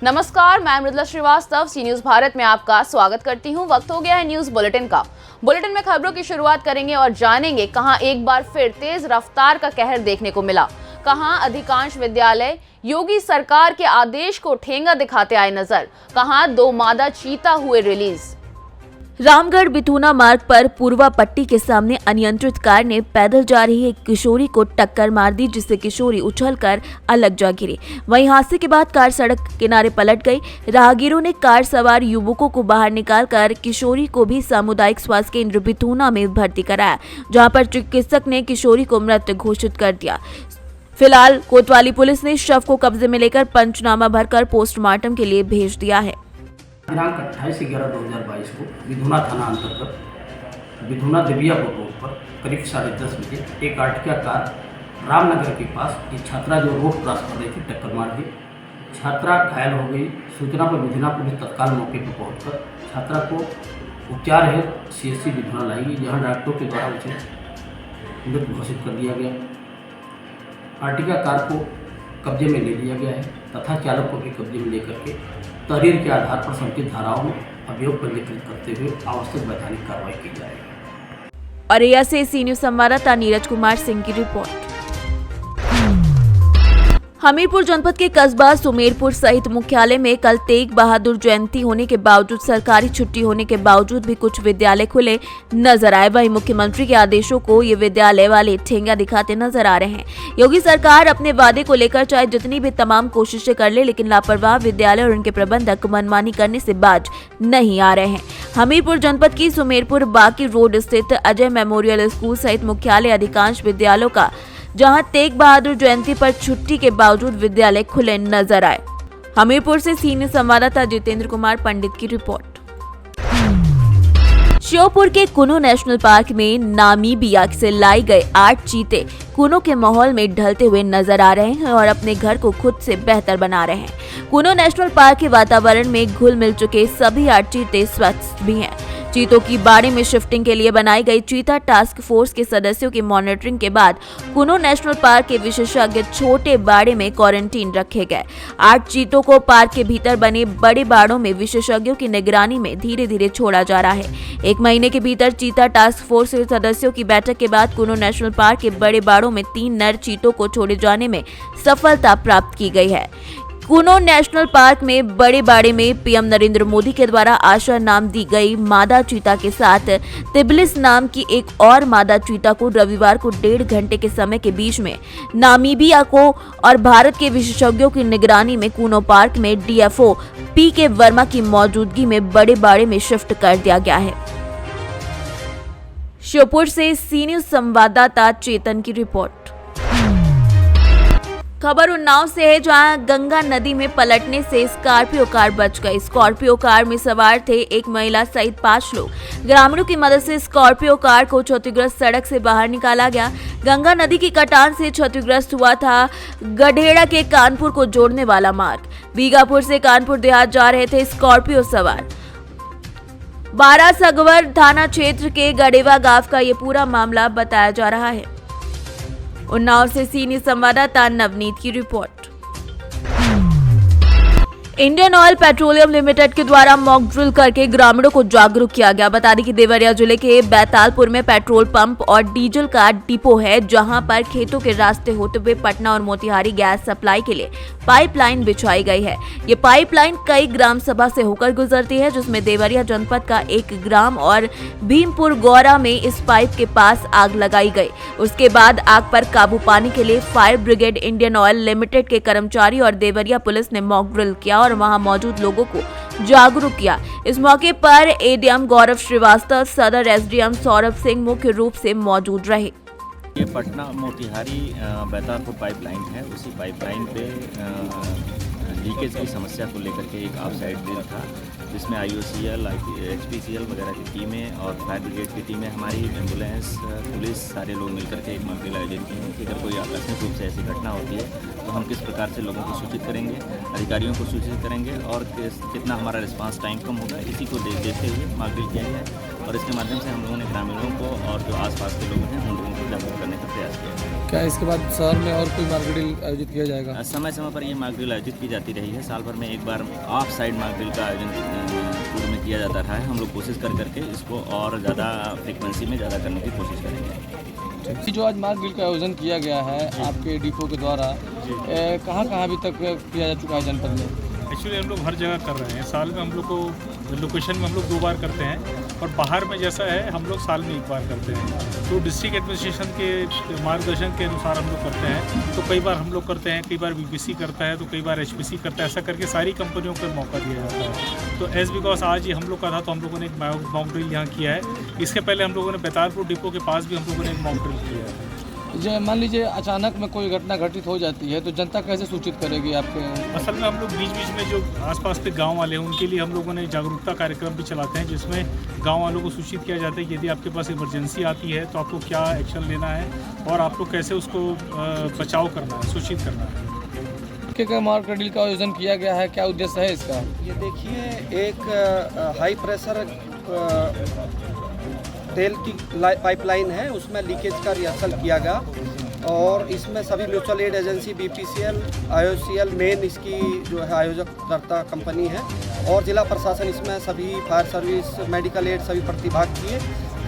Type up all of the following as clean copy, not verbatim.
नमस्कार, मैं मृदुला श्रीवास्तव सी न्यूज भारत में आपका स्वागत करती हूं। वक्त हो गया है न्यूज बुलेटिन का। बुलेटिन में खबरों की शुरुआत करेंगे और जानेंगे कहां एक बार फिर तेज रफ्तार का कहर देखने को मिला, कहां अधिकांश विद्यालय योगी सरकार के आदेश को ठेंगा दिखाते आए नजर, कहां 2 मादा चीता हुए रिलीज। रामगढ़ बिथूना मार्ग पर पूर्वा पट्टी के सामने अनियंत्रित कार ने पैदल जा रही एक किशोरी को टक्कर मार दी, जिससे किशोरी उछलकर अलग जा गिरी। वहीं हादसे के बाद कार सड़क किनारे पलट गई। राहगीरों ने कार सवार युवकों को बाहर निकालकर किशोरी को भी सामुदायिक स्वास्थ्य केंद्र बिथूना में भर्ती कराया, जहां पर चिकित्सक ने किशोरी को मृत घोषित कर दिया। फिलहाल कोतवाली पुलिस ने शव को कब्जे में लेकर पंचनामा भरकर पोस्टमार्टम के लिए भेज दिया है। दिनांक 28/11/2022 को बिधुना थाना अंतर्गत बिधुना देवियापुर रोड पर करीब 10:30 बजे एक आर्टिका कार रामनगर के पास एक छात्रा जो रोड क्रॉस कर रही थी टक्कर मार दी। छात्रा घायल हो गई। सूचना पर बिधुना पुलिस तत्काल मौके पर पहुंचकर छात्रा को उपचार हेतु CHC बिधुना लाई गई, जहां डॉक्टरों के द्वारा उसे मृत घोषित कर दिया गया। आर्टिका कार को कब्जे में ले लिया गया है तथा चालक को भी कब्जे में लेकर के तहरीर के आधार पर संबंधित धाराओं में अभियोग पंजीकृत करते हुए आवश्यक वैधानिक कार्रवाई की जाएगी। औरैया से सी न्यूज संवाददाता नीरज कुमार सिंह की रिपोर्ट। हमीरपुर जनपद के कस्बा सुमेरपुर सहित मुख्यालय में कल तेग बहादुर जयंती होने के बावजूद सरकारी छुट्टी होने के बावजूद भी कुछ विद्यालय खुले नजर आए। वहीं मुख्यमंत्री के आदेशों को ये विद्यालय वाले ठेंगा दिखाते नजर आ रहे हैं। योगी सरकार अपने वादे को लेकर चाहे जितनी भी तमाम कोशिशें कर ले, लेकिन लापरवाह विद्यालय और उनके प्रबंधक मनमानी करने से बाज नहीं आ रहे हैं। हमीरपुर जनपद की सुमेरपुर बाकी रोड स्थित अजय मेमोरियल स्कूल सहित मुख्यालय अधिकांश विद्यालयों का जहां तेग बहादुर जयंती पर छुट्टी के बावजूद विद्यालय खुले नजर आए। हमीरपुर से सीनियर संवाददाता जितेंद्र कुमार पंडित की रिपोर्ट। श्योपुर के कुनो नेशनल पार्क में नामीबिया से लाई गए 8 चीते कुनो के माहौल में ढलते हुए नजर आ रहे हैं और अपने घर को खुद से बेहतर बना रहे हैं। कुनो नेशनल पार्क के वातावरण में घुल मिल चुके सभी 8 चीते स्वस्थ भी हैं। चीतों की बाड़े में शिफ्टिंग के लिए बनाई गई चीता टास्क फोर्स के सदस्यों की मॉनिटरिंग के बाद कुनो नेशनल पार्क के विशेषज्ञ छोटे बाड़े में क्वारंटीन रखे गए। 8 चीतों को पार्क के भीतर बने बड़े बाड़ों में विशेषज्ञों की निगरानी में धीरे धीरे छोड़ा जा रहा है। 1 महीने के भीतर चीता टास्क फोर्स के सदस्यों की बैठक के बाद कुनो नेशनल पार्क के बड़े बाड़ों में 3 नर चीतों को छोड़े जाने में सफलता प्राप्त की गई है। कुनो नेशनल पार्क में बड़े बाड़े में पीएम नरेंद्र मोदी के द्वारा आशा नाम दी गई मादा चीता के साथ तिबलिस नाम की एक और मादा चीता को रविवार को 1.5 घंटे के समय के बीच में नामीबिया को और भारत के विशेषज्ञों की निगरानी में कुनो पार्क में DFO PK वर्मा की मौजूदगी में बड़े बाड़े में शिफ्ट कर दिया गया है। श्योपुर से सी न्यूज संवाददाता चेतन की रिपोर्ट। खबर उन्नाव से है, जहां गंगा नदी में पलटने से स्कॉर्पियो कार बच गई। स्कॉर्पियो कार में सवार थे एक महिला सहित 5 लोग। ग्रामीणों की मदद से स्कॉर्पियो कार को क्षतिग्रस्त सड़क से बाहर निकाला गया। गंगा नदी की कटान से क्षतिग्रस्त हुआ था गढेड़ा के कानपुर को जोड़ने वाला मार्ग। बीगापुर से कानपुर देहात जा रहे थे स्कॉर्पियो सवार। 12 सगवर थाना क्षेत्र के गडेवा गांव का ये पूरा मामला बताया जा रहा है। उन्नाव से सीनियर संवाददाता नवनीत की report. Indian oil petroleum limited के द्वारा मॉक ड्रिल करके ग्रामीणों को जागरूक किया गया। बता दें कि देवरिया जिले के बैतालपुर में पेट्रोल पंप और डीजल का डिपो है, जहां पर खेतों के रास्ते होते हुए पटना और मोतिहारी गैस सप्लाई के लिए पाइपलाइन बिछाई गई है। ये पाइपलाइन कई ग्राम सभा से होकर गुजरती है, जिसमें देवरिया जनपद का 1 ग्राम और भीमपुर गौरा में इस पाइप के पास आग लगाई गई। उसके बाद आग पर काबू पाने के लिए fire brigade Indian oil limited के कर्मचारी और देवरिया पुलिस ने मॉक ड्रिल किया और वहां मौजूद लोगों को जागरूक किया। इस मौके पर ADM गौरव श्रीवास्तव, सदर SDM सौरभ सिंह मुख्य रूप से मौजूद रहे। ये पटना मोतिहारी बैतालपुर पाइपलाइन है। उसी पाइपलाइन पे लीकेज की समस्या को लेकर के एक ऑफ साइड ड्रिल था, जिसमें IOCL, HPCL वगैरह की टीमें और फायर ब्रिगेड की टीमें, हमारी एम्बुलेंस, पुलिस, सारे लोग मिलकर के एक मॉक ड्रिल आयोजित किए हैं कि अगर कोई आकस्मिक रूप से ऐसी घटना होती है तो हम किस प्रकार से लोगों को सूचित करेंगे, अधिकारियों को सूचित करेंगे और कितना हमारा रिस्पांस टाइम कम होगा, इसी को देखते हुए मॉक ड्रिल किया गया है। और इसके माध्यम से हम लोगों ने ग्रामीणों को और जो आसपास के लोग हैं उन लोगों को जागरूक करने का प्रयास किया है। क्या इसके बाद शहर में और कोई मार्केटिंग आयोजित किया जाएगा? समय समय पर ये मॉक ड्रिल आयोजित की जाती रही है। साल भर में एक बार ऑफ साइड मॉक ड्रिल का आयोजन पूर्व में किया जाता रहा है। हम लोग कोशिश कर करके इसको और ज़्यादा फ्रीक्वेंसी में ज़्यादा करने की कोशिश करेंगे। जो आज मार्क ड्रिल का आयोजन किया गया है आपके डिपो के द्वारा, कहाँ अभी तक किया जा चुका है जनपद में? एक्चुअली हम लोग हर जगह कर रहे हैं। साल में हम लोग को लोकेशन में हम लोग 2 बार करते हैं और बाहर में जैसा है हम लोग साल में 1 बार करते हैं। तो डिस्ट्रिक्ट एडमिनिस्ट्रेशन के मार्गदर्शन के अनुसार हम लोग करते हैं। तो कई बार हम लोग करते हैं, कई बार बीपीसी करता है, तो कई बार एचपीसी करता है। ऐसा करके सारी कंपनियों को मौका दिया जाता है। तो एज बिकॉज आज ही हम लोग का था तो हम लोगों ने एक मॉक ड्रिल यहाँ किया है। इसके पहले हम लोगों ने बैतारपुर डिपो के पास भी हम लोगों ने एक मॉक ड्रिल किया है। जो मान लीजिए अचानक में कोई घटना घटित हो जाती है तो जनता कैसे सूचित करेगी आपके? असल में हम लोग बीच बीच में जो आसपास के गांव वाले हैं उनके लिए हम लोगों ने जागरूकता कार्यक्रम भी चलाते हैं, जिसमें गांव वालों को सूचित किया जाता है कि यदि आपके पास इमरजेंसी आती है तो आपको क्या एक्शन लेना है और आपको कैसे उसको बचाव करना है, सूचित करना है। क्या मार्क ड्रिल का आयोजन किया गया है, क्या उद्देश्य है इसका? ये देखिए, एक हाई प्रेशर तेल की पाइपलाइन है, उसमें लीकेज का रिहर्सल किया गया और इसमें सभी mutual ad agency, BPCL, IOCL main इसकी जो है आयोजक करता कंपनी है और जिला प्रशासन इसमें सभी फायर सर्विस, मेडिकल एड सभी प्रतिभाग किए।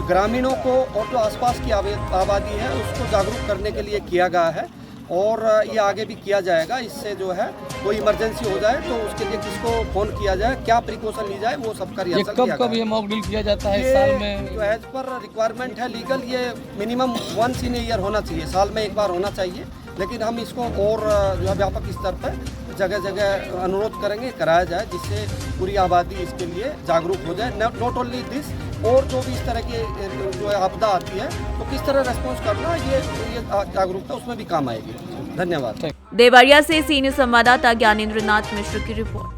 ग्रामीणों को और जो आसपास की आबादी है उसको जागरूक करने के लिए किया गया है और ये आगे भी किया जाएगा। इससे जो है कोई इमरजेंसी हो जाए तो उसके लिए किसको फ़ोन किया जाए, क्या प्रिकॉशन ली जाए, वो सबका रिहर्सल किया कब ये मॉक ड्रिल किया जाता है? साल में जो एज पर रिक्वायरमेंट है लीगल, ये मिनिमम 1 इन ईयर होना चाहिए, साल में 1 बार होना चाहिए। लेकिन हम इसको और जो है व्यापक स्तर पर जगह जगह अनुरोध करेंगे कराया जाए, जिससे पूरी आबादी इसके लिए जागरूक हो जाए। नॉट ओनली दिस, और जो भी इस तरह की जो है आपदा आती है तो किस तरह रेस्पॉन्स करना, ये जागरूकता उसमें भी काम आएगी। धन्यवाद। देवरिया से सीनियर संवाददाता ज्ञानेंद्र नाथ मिश्र की रिपोर्ट।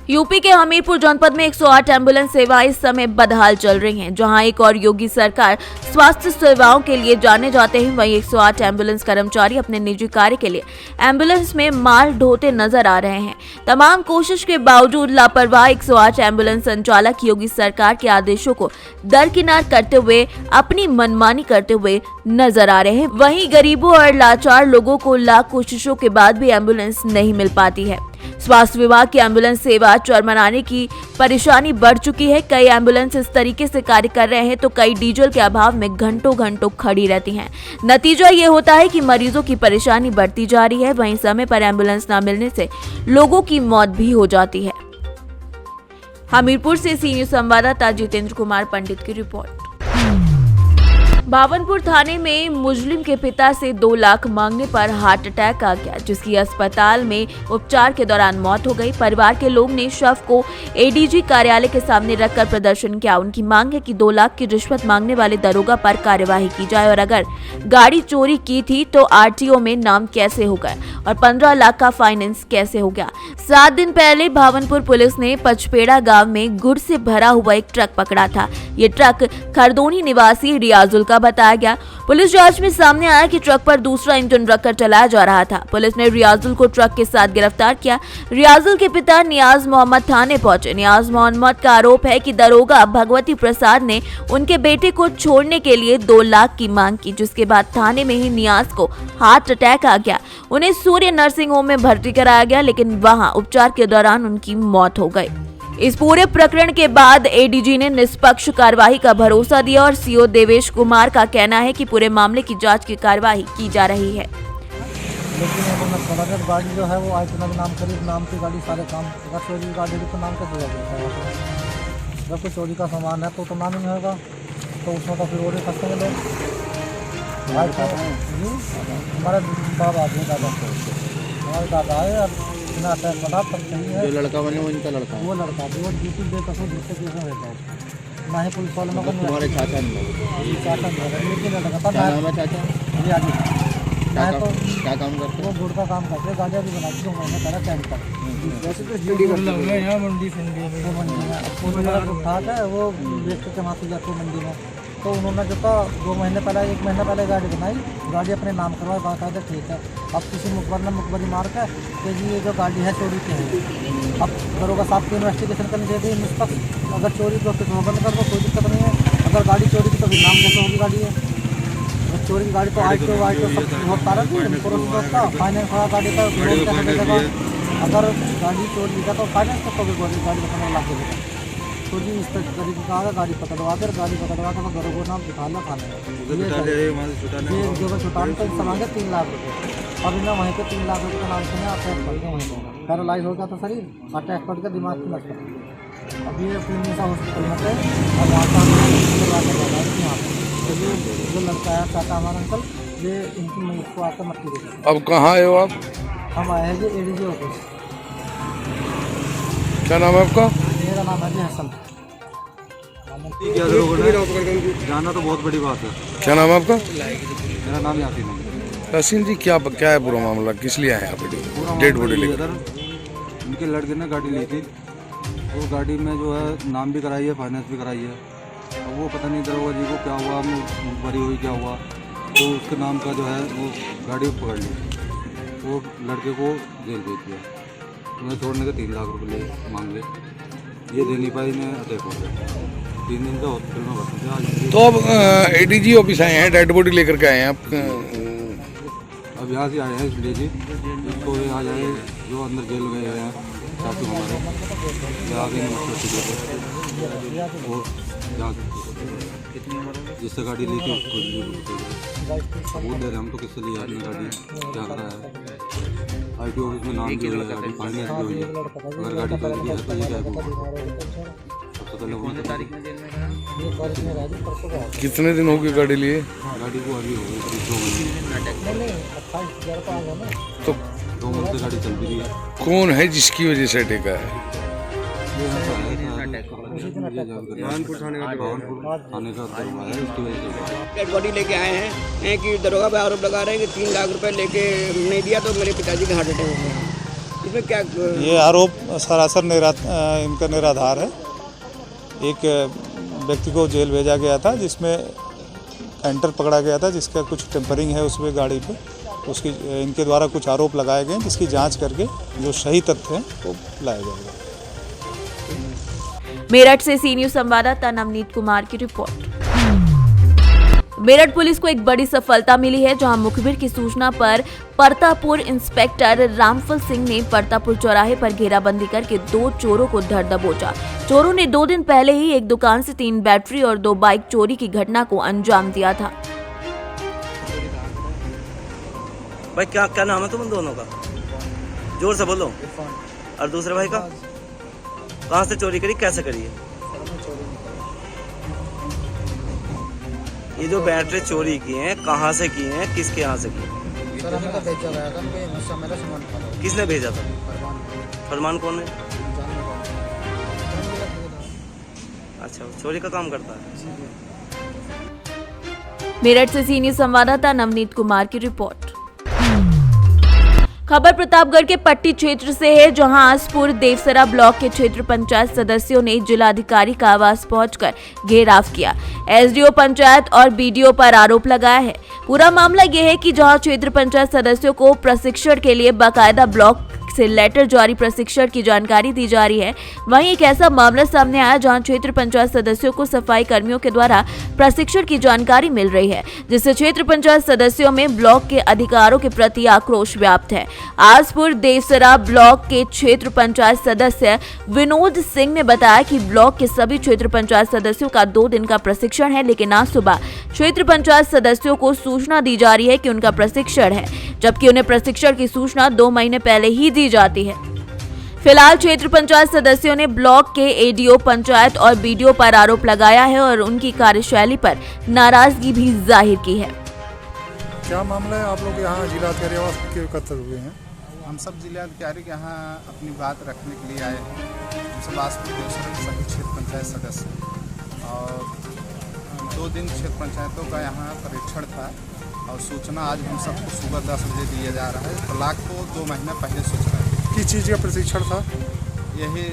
यूपी के हमीरपुर जनपद में 108 एम्बुलेंस सेवाएं इस समय बदहाल चल रही हैं। जहां एक और योगी सरकार स्वास्थ्य सेवाओं के लिए जाने जाते हैं, वहीं 108 एम्बुलेंस कर्मचारी अपने निजी कार्य के लिए एम्बुलेंस में माल ढोते नजर आ रहे हैं। तमाम कोशिश के बावजूद लापरवाह 108 एम्बुलेंस संचालक योगी सरकार के आदेशों को दरकिनार करते हुए अपनी मनमानी करते हुए नजर आ रहे हैं। वहीं गरीबों और लाचार लोगों को लाख कोशिशों के बाद भी एम्बुलेंस नहीं मिल पाती है। स्वास्थ्य विभाग की एम्बुलेंस सेवा चरमराने की परेशानी बढ़ चुकी है। कई एम्बुलेंस इस तरीके से कार्य कर रहे हैं तो कई डीजल के अभाव में घंटों घंटों खड़ी रहती हैं। नतीजा ये होता है कि मरीजों की परेशानी बढ़ती जा रही है। वहीं समय पर एम्बुलेंस न मिलने से लोगों की मौत भी हो जाती है। हमीरपुर से सीनियर संवाददाता जितेंद्र कुमार पंडित की रिपोर्ट। भावनपुर थाने में मुजरिम के पिता से 2 लाख मांगने पर हार्ट अटैक आ गया, जिसकी अस्पताल में उपचार के दौरान मौत हो गई। परिवार के लोग ने शव को एडीजी कार्यालय के सामने रखकर प्रदर्शन किया। उनकी मांग है कि 2 लाख की रिश्वत मांगने वाले दरोगा पर कार्यवाही की जाए और अगर गाड़ी चोरी की थी तो आरटीओ में नाम कैसे हो गया और 15 लाख का फाइनेंस कैसे हो गया। 7 दिन पहले भावनपुर पुलिस ने पचपेड़ा गाँव में गुड़ से भरा हुआ एक ट्रक पकड़ा था। ये ट्रक खरदोनी निवासी रियाजुल का बताया गया। पुलिस जांच में सामने आया कि ट्रक पर दूसरा इंजन रखकर चलाया जा रहा था। पुलिस ने रियाजुल को ट्रक के साथ गिरफ्तार किया। रियाजुल के पिता नियाज मोहम्मद थाने पहुंचे। नियाज मोहम्मद का आरोप है कि दरोगा भगवती प्रसाद ने उनके बेटे को छोड़ने के लिए 2 लाख की मांग की, जिसके बाद थाने में ही नियाज को हार्ट अटैक आ गया। उन्हें सूर्य नर्सिंग होम में भर्ती कराया गया, लेकिन वहां उपचार के दौरान उनकी मौत हो गई। इस पूरे प्रकरण के बाद एडीजी ने निष्पक्ष कार्यवाही का भरोसा दिया और सीओ देवेश कुमार का कहना है कि पूरे मामले की जांच की कार्यवाही की जा रही है। लेकिन गाड़ी जो है वो आज नाम करीब नाम की गाड़ी सारे काम, अगर चोरी गाड़ी तो नाम कैसे होगा? जब कोई चोरी का सामान है तो नाम ही नहीं होगा, तो उसमें तो फिर और फंसते मिले। हमारे बाबा आदमी दादा, हमारे दादा है बिना अटैक बना तब सही है। जो लड़का बने वो इनका लड़का, वो लड़का वो ड्यूटी दे तो दूसरे केस में रहता है ना ही पुलिस वालों को। तुम्हारे चाचा लेकिन लगातार चाचा तो क्या काम करते? वो गुड़ का काम करते हैं, गाड़ियाँ भी बनाती हूँ मैंने पहले टाइम पर। वैसे तो यहाँ मंडी में उठा है वो बेच के वहाँ से जाते मंडी में। तो उन्होंने जो था 2 महीने पहले 1 महीना पहले गाड़ी बनाई, गाड़ी अपने नाम करवाई, बाकायदा ठीक है। अब किसी मुखबर ने मुखबरी मार कर कि जी ये जो गाड़ी है चोरी की है। अब दरोगा साहब की इन्वेस्टिगेशन करनी चाहिए निष्पक्ष। अगर चोरी तो बंद कर दो, कोई दिक्कत नहीं है। अगर गाड़ी चोरी की तो फिर नाम कैसे होगी गाड़ी है? चोरी की गाड़ी तो आज तो सब बहुत तारा थी का फाइनेंस खड़ा गाड़ी का लोन कैसे देगा। अगर गाड़ी चोरी लिखा तो फाइनेंस तो कभी गाड़ी का ला के देगा। तो जी इस तरीके का आगे गाड़ी पकड़वा कर घरों को नाम दिखाना खाना ये जगह छुटाने तो समांगे 3 लाख रुपये। अब इन्हें वहीं पे 3 लाख रुपये का नाम सुना अटैक पड़ गया, वहीं पैरालाइज हो गया था शरीर, अटैक पड़ गया दिमाग की नस। अब ये फिल्म हॉस्पिटल में थे और वहाँ पर यहाँ तो ये जो लड़का है चाचा हमारा अंकल, ये इनकी मैं इसको आकर मट्टी देता। अब कहाँ आए हो आप? हम आए हैं जी ADG ऑफिस। क्या नाम है आपका? मेरा नाम है जी हसन। जाना तो बहुत बड़ी बात है। क्या नाम है आपका? मेरा नाम यासीन है। यासीन जी, क्या है पूरा मामला, किस लिए आए आप? डेड बॉडी लेकर उनके लड़के ने गाड़ी ली थी, वो गाड़ी में जो है नाम भी कराई है, फाइनेंस भी कराई है। अब वो पता नहीं दरोगा जी को क्या हुआ, भरी हुई क्या हुआ, तो उसके नाम का जो है वो गाड़ी पकड़ ली, वो लड़के को जेल भेज दिया। उन्हें छोड़ने के 3 लाख रुपये मांग ले, ये दे नहीं पाई, इन्हें अटैक हो गया। 3 दिन का हॉस्पिटल में भर्ती थे। आज तो अब ADG ऑफिस आए हैं, डेड बॉडी लेकर के आए हैं आप? अब यहाँ से आए हैं इसलिए जी, इसको ये आ जाए जो अंदर जेल गए हुए हैं साथी हमारे, ये आगे और जहाँ जिससे गाड़ी ली थी उसको सबूत दे रहे हम तो किससे ली आपने गाड़ी, क्या करा है। ITO ऑफिस में नाम भी हुई है, गाड़ी फाइनेंस भी हुई है। अगर गाड़ी कर दी है तो ये क्या होगा, सबसे पहले होना चाहिए। कितने दिन हो गए गाड़ी लिए? गाड़ी को अभी हो गई 2 महीने, तो 2 महीने से गाड़ी चल भी रही है। कौन है जिसकी वजह से अटैक आया है? भावनपुर थाने का दरोगा है, उसकी वजह से डेड बॉडी लेके आए हैं कि दरोगा पे आरोप लगा रहे हैं कि 3 लाख रुपए लेके नहीं दिया तो मेरे पिताजी का हार्ट अटैक हो गया। इसमें क्या ये आरोप सरासर इनका निराधार है। एक व्यक्ति को जेल भेजा गया था जिसमें एंटर पकड़ा गया था, जिसका कुछ टेम्परिंग है उसमें गाड़ी पे, उसकी इनके द्वारा कुछ आरोप लगाए गए जिसकी जांच करके जो सही तथ्य हैं वो लाया जाएगा। मेरठ से सी न्यूज संवाददाता नवनीत कुमार की रिपोर्ट। मेरठ पुलिस को एक बड़ी सफलता मिली है, जहां मुखबिर की सूचना पर परतापुर इंस्पेक्टर रामफल सिंह ने परतापुर चौराहे पर घेराबंदी करके 2 चोरों को धर दबोचा। चोरों ने 2 दिन पहले ही एक दुकान से 3 बैटरी और 2 बाइक चोरी की घटना को अंजाम दिया था। भाई क्या नाम है तुम दोनों का? जोर से बोलो। और दूसरे भाई का? कहाँ से चोरी करी, कैसे करी है? ये जो बैटरी चोरी की हैं, कहाँ से की हैं, किसके यहाँ से की हैं? सर हमें तो भेजा गया था, मेरा सामान था। किसने भेजा था? फरमान कौन है? अच्छा, चोरी का काम करता है। मेरठ से सी न्यूज संवाददाता नवनीत कुमार की रिपोर्ट। खबर प्रतापगढ़ के पट्टी क्षेत्र से है, जहां आसपुर देवसरा ब्लॉक के क्षेत्र पंचायत सदस्यों ने जिलाधिकारी का आवास पहुंचकर घेराव किया। SDO पंचायत और BDO पर आरोप लगाया है। पूरा मामला यह है कि जहां क्षेत्र पंचायत सदस्यों को प्रशिक्षण के लिए बाकायदा ब्लॉक से लेटर जारी प्रशिक्षण की जानकारी दी जा रही है, वहीं एक ऐसा मामला सामने आया जहां क्षेत्र पंचायत सदस्यों को सफाई कर्मियों के द्वारा प्रशिक्षण की जानकारी मिल रही है, जिससे क्षेत्र पंचायत सदस्यों में ब्लॉक के अधिकारों के प्रति आक्रोश व्याप्त है। आसपुर देवसरा ब्लॉक के क्षेत्र पंचायत सदस्य विनोद सिंह ने बताया कि ब्लॉक के सभी क्षेत्र पंचायत सदस्यों का 2 दिन का प्रशिक्षण है, लेकिन आज सुबह क्षेत्र पंचायत सदस्यों को सूचना दी जा रही है कि उनका प्रशिक्षण है, जबकि उन्हें प्रशिक्षण की सूचना 2 महीने पहले ही दी जाती है। फिलहाल क्षेत्र पंचायत सदस्यों ने ब्लॉक के ADO पंचायत और BDO पर आरोप लगाया है और उनकी कार्यशैली पर नाराजगी भी जाहिर की है। क्या मामला है? आप लोग यहाँ जिलाधिकारी आवास के एकत्र हुए हैं? हम सब जिलाधिकारी के यहाँ अपनी बात रखने के लिए आए हैं। हम सब आसपुर देवसरा के सभी क्षेत्र पंचायत सदस्य और 2 दिन क्षेत्र पंचायतों का यहाँ परीक्षण था और सूचना आज हम सबको सुबह 10 बजे दिया जा रहा है। ब्लॉक को 2 महीने पहले सूचना है। किस चीज़ का प्रशिक्षण था? यही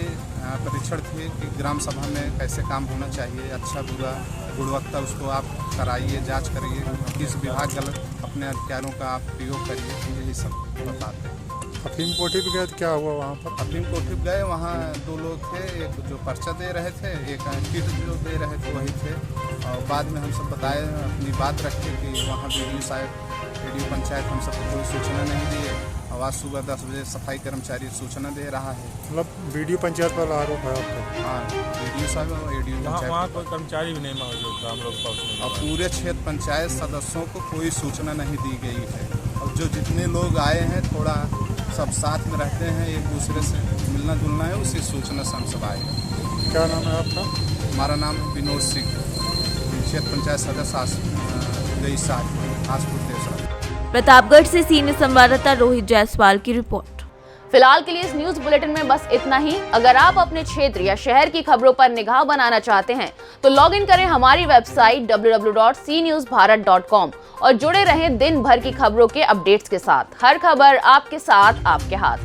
परीक्षण थे कि ग्राम सभा में कैसे काम होना चाहिए, अच्छा बुरा गुणवत्ता उसको आप कराइए, जांच करिए, किस विभाग गलत अपने अधिकारों का आप प्रयोग करिए, यही सब बताते हैं। अफीम कोठी भी गए तो क्या हुआ वहाँ पर? अफीम कोठी भी गए, वहाँ 2 लोग थे, एक जो पर्चा दे रहे थे, एक किट जो दे रहे थे वही थे। और बाद में हम सब बताए, अपनी बात रखे कि वहाँ वीडियो साहब, वीडियो पंचायत हम सबको कोई सूचना नहीं दिए। और आज सुबह 10 बजे सफाई कर्मचारी सूचना दे रहा है। मतलब वीडियो पंचायत वाला आरोप है आपको? हाँ, वीडियो साहब और वीडियो पंचायत। वहाँ कोई कर्मचारी भी नहीं मौजूद था हम लोग के पास? और पूरे क्षेत्र पंचायत सदस्यों को कोई सूचना नहीं दी गई है। और जो जितने लोग आए हैं, थोड़ा सब साथ में रहते हैं, एक दूसरे से मिलना जुलना है, उसी सूचना से हम सब आए हैं। क्या नाम है आपका? हमारा नाम है विनोद सिंह, क्षेत्र पंचायत सदस्य आसपुर देवसरा। प्रतापगढ़ से सीनियर संवाददाता रोहित जायसवाल की रिपोर्ट। फिलहाल के लिए इस न्यूज बुलेटिन में बस इतना ही। अगर आप अपने क्षेत्र या शहर की खबरों पर निगाह बनाना चाहते हैं तो लॉग इन करें हमारी वेबसाइट www.cnewsbharat.com और जुड़े रहें दिन भर की खबरों के अपडेट्स के साथ। हर खबर आपके साथ, आपके हाथ।